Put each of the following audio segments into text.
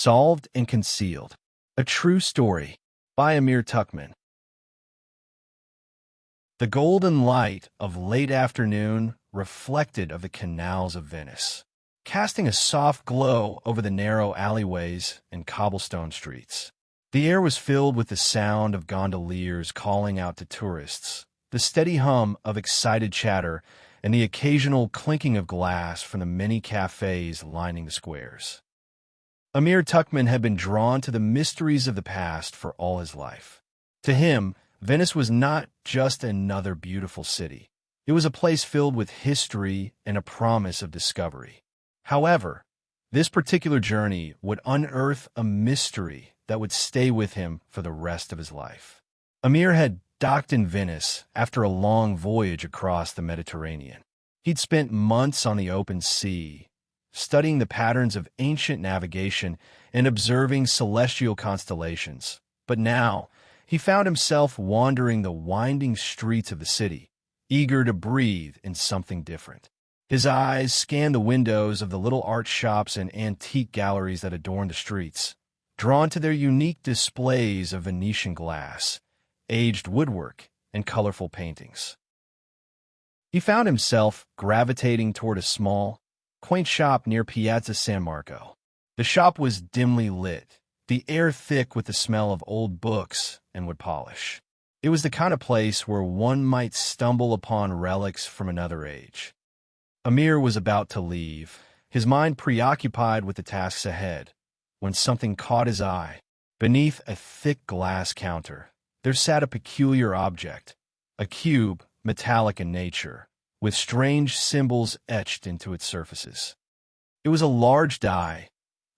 Solved and Concealed. A True Story by Amir Tuchman. The golden light of late afternoon reflected of the canals of Venice, casting a soft glow over the narrow alleyways and cobblestone streets. The air was filled with the sound of gondoliers calling out to tourists, the steady hum of excited chatter, and the occasional clinking of glass from the many cafes lining the squares. Amir Tuchman had been drawn to the mysteries of the past for all his life. To him, Venice was not just another beautiful city. It was a place filled with history and a promise of discovery. However, this particular journey would unearth a mystery that would stay with him for the rest of his life. Amir had docked in Venice after a long voyage across the Mediterranean. He'd spent months on the open sea, studying the patterns of ancient navigation and observing celestial constellations. But now, he found himself wandering the winding streets of the city, eager to breathe in something different. His eyes scanned the windows of the little art shops and antique galleries that adorned the streets, drawn to their unique displays of Venetian glass, aged woodwork, and colorful paintings. He found himself gravitating toward a small, quaint shop near Piazza San Marco. The shop was dimly lit, the air thick with the smell of old books and wood polish. It was the kind of place where one might stumble upon relics from another age. Amir was about to leave, his mind preoccupied with the tasks ahead, when something caught his eye. Beneath a thick glass counter, there sat a peculiar object, a cube, metallic in nature, with strange symbols etched into its surfaces. It was a large die,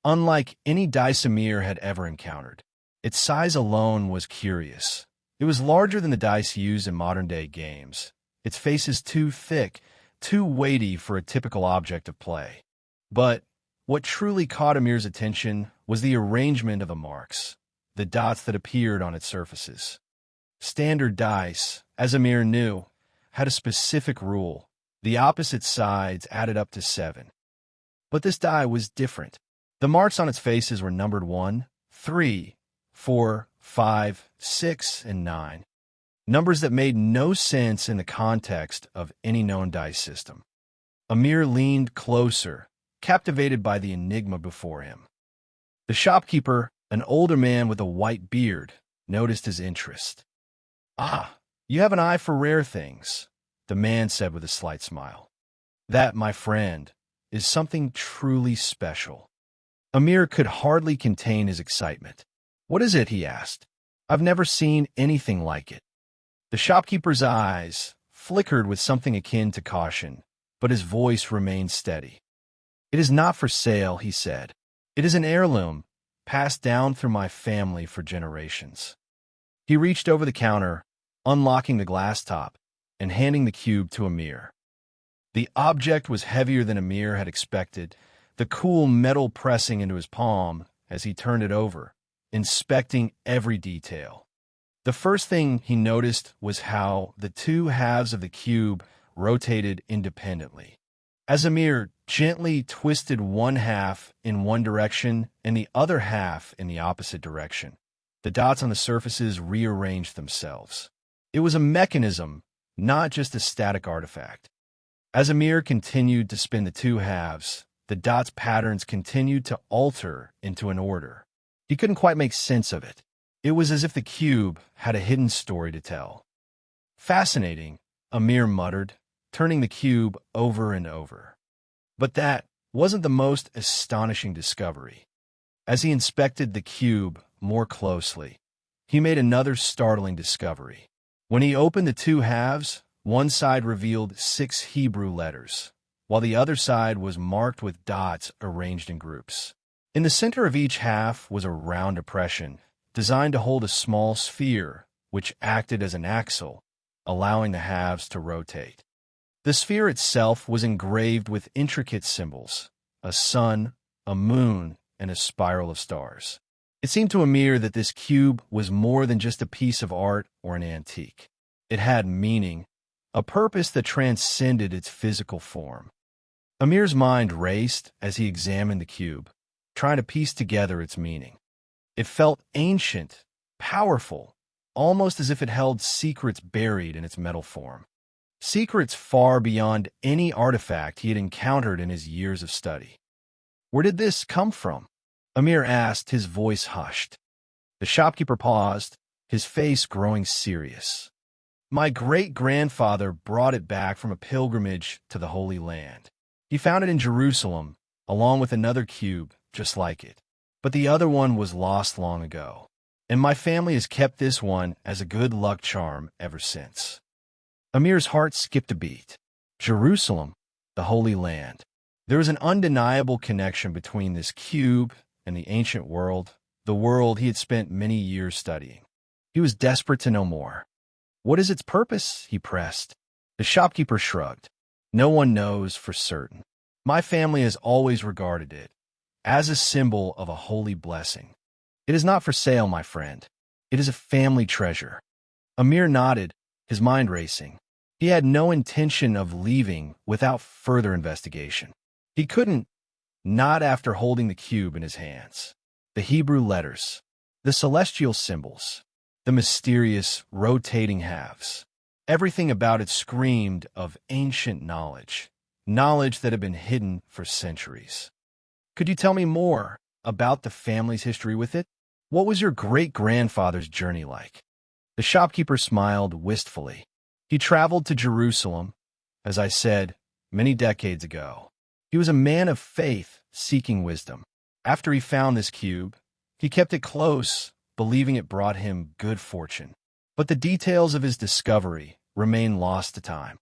unlike any dice Amir had ever encountered. Its size alone was curious. It was larger than the dice used in modern-day games, its faces too thick, too weighty for a typical object of play. But what truly caught Amir's attention was the arrangement of the marks, the dots that appeared on its surfaces. Standard dice, as Amir knew, had a specific rule. The opposite sides added up to 7. But this die was different. The marks on its faces were numbered 1, 3, 4, 5, 6, and 9. Numbers that made no sense in the context of any known dice system. Amir leaned closer, captivated by the enigma before him. The shopkeeper, an older man with a white beard, noticed his interest. "Ah, you have an eye for rare things," the man said with a slight smile. "That, my friend, is something truly special." Amir could hardly contain his excitement. "What is it?" he asked. "I've never seen anything like it." The shopkeeper's eyes flickered with something akin to caution, but his voice remained steady. "It is not for sale," he said. "It is an heirloom, passed down through my family for generations." He reached over the counter, unlocking the glass top, and handing the cube to Amir. The object was heavier than Amir had expected, the cool metal pressing into his palm as he turned it over, inspecting every detail. The first thing he noticed was how the two halves of the cube rotated independently. As Amir gently twisted one half in one direction and the other half in the opposite direction, the dots on the surfaces rearranged themselves. It was a mechanism, not just a static artifact. As Amir continued to spin the two halves, the dots' patterns continued to alter into an order. He couldn't quite make sense of it. It was as if the cube had a hidden story to tell. "Fascinating," Amir muttered, turning the cube over and over. But that wasn't the most astonishing discovery. As he inspected the cube more closely, he made another startling discovery. When he opened the two halves, one side revealed 6 Hebrew letters, while the other side was marked with dots arranged in groups. In the center of each half was a round depression, designed to hold a small sphere, which acted as an axle, allowing the halves to rotate. The sphere itself was engraved with intricate symbols, a sun, a moon, and a spiral of stars. It seemed to Amir that this cube was more than just a piece of art or an antique. It had meaning, a purpose that transcended its physical form. Amir's mind raced as he examined the cube, trying to piece together its meaning. It felt ancient, powerful, almost as if it held secrets buried in its metal form. Secrets far beyond any artifact he had encountered in his years of study. "Where did this come from?" Amir asked, his voice hushed. The shopkeeper paused, his face growing serious. "My great-grandfather brought it back from a pilgrimage to the Holy Land. He found it in Jerusalem, along with another cube just like it. But the other one was lost long ago, and my family has kept this one as a good luck charm ever since." Amir's heart skipped a beat. Jerusalem, the Holy Land. There was an undeniable connection between this cube and the ancient world, the world he had spent many years studying. He was desperate to know more. "What is its purpose?" he pressed. The shopkeeper shrugged. "No one knows for certain. My family has always regarded it as a symbol of a holy blessing. It is not for sale, my friend. It is a family treasure." Amir nodded, his mind racing. He had no intention of leaving without further investigation. He couldn't, not after holding the cube in his hands. The Hebrew letters, the celestial symbols, the mysterious rotating halves. Everything about it screamed of ancient knowledge, knowledge that had been hidden for centuries. "Could you tell me more about the family's history with it? What was your great-grandfather's journey like?" The shopkeeper smiled wistfully. "He traveled to Jerusalem, as I said, many decades ago. He was a man of faith, seeking wisdom. After he found this cube, he kept it close, believing it brought him good fortune. But the details of his discovery remain lost to time."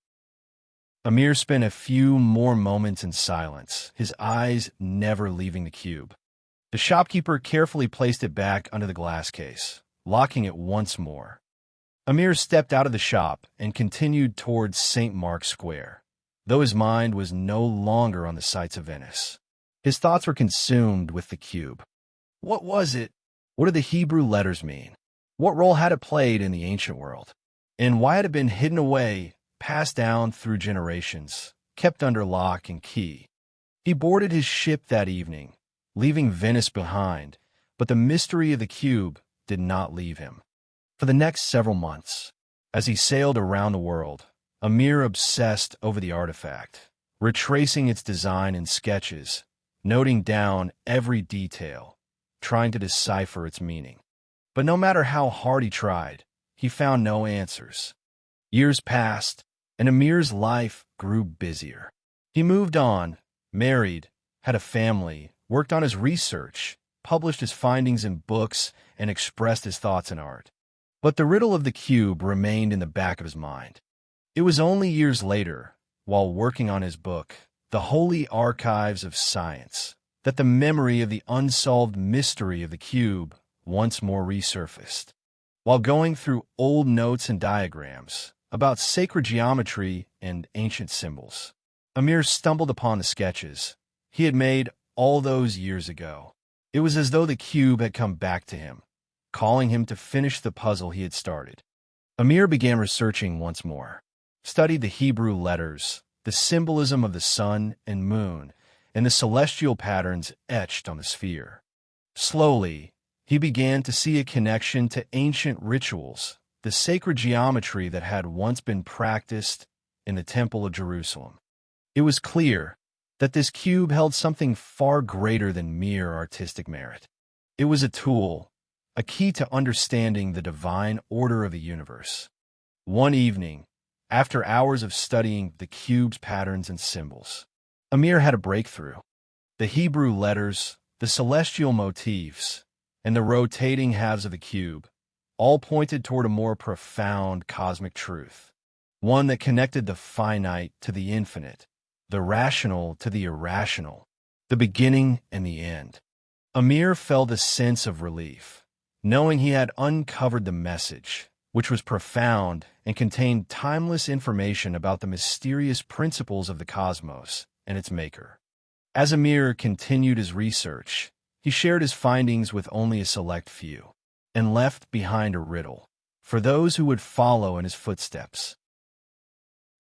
Amir spent a few more moments in silence, his eyes never leaving the cube. The shopkeeper carefully placed it back under the glass case, locking it once more. Amir stepped out of the shop and continued towards St. Mark's Square, though his mind was no longer on the sights of Venice. His thoughts were consumed with the cube. What was it? What did the Hebrew letters mean? What role had it played in the ancient world? And why had it been hidden away, passed down through generations, kept under lock and key? He boarded his ship that evening, leaving Venice behind, but the mystery of the cube did not leave him. For the next several months, as he sailed around the world, Amir obsessed over the artifact, retracing its design in sketches, noting down every detail, trying to decipher its meaning. But no matter how hard he tried, he found no answers. Years passed, and Amir's life grew busier. He moved on, married, had a family, worked on his research, published his findings in books, and expressed his thoughts in art. But the riddle of the cube remained in the back of his mind. It was only years later, while working on his book, The Holy Archives of Science, that the memory of the unsolved mystery of the cube once more resurfaced. While going through old notes and diagrams about sacred geometry and ancient symbols, Amir stumbled upon the sketches he had made all those years ago. It was as though the cube had come back to him, calling him to finish the puzzle he had started. Amir began researching once more, studied the Hebrew letters, the symbolism of the sun and moon, and the celestial patterns etched on the sphere. Slowly, he began to see a connection to ancient rituals, the sacred geometry that had once been practiced in the Temple of Jerusalem. It was clear that this cube held something far greater than mere artistic merit. It was a tool, a key to understanding the divine order of the universe. One evening, after hours of studying the cube's patterns and symbols, Amir had a breakthrough. The Hebrew letters, the celestial motifs, and the rotating halves of the cube all pointed toward a more profound cosmic truth, one that connected the finite to the infinite, the rational to the irrational, the beginning and the end. Amir felt a sense of relief, knowing he had uncovered the message, which was profound and contained timeless information about the mysterious principles of the cosmos and its maker. As Amir continued his research, he shared his findings with only a select few, and left behind a riddle for those who would follow in his footsteps.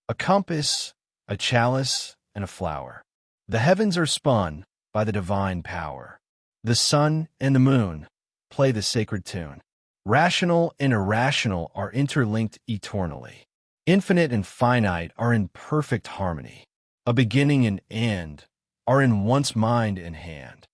A compass, a chalice, and a flower. The heavens are spun by the divine power. The sun and the moon play the sacred tune. Rational and irrational are interlinked eternally. Infinite and finite are in perfect harmony. A beginning and end are in one's mind and hand.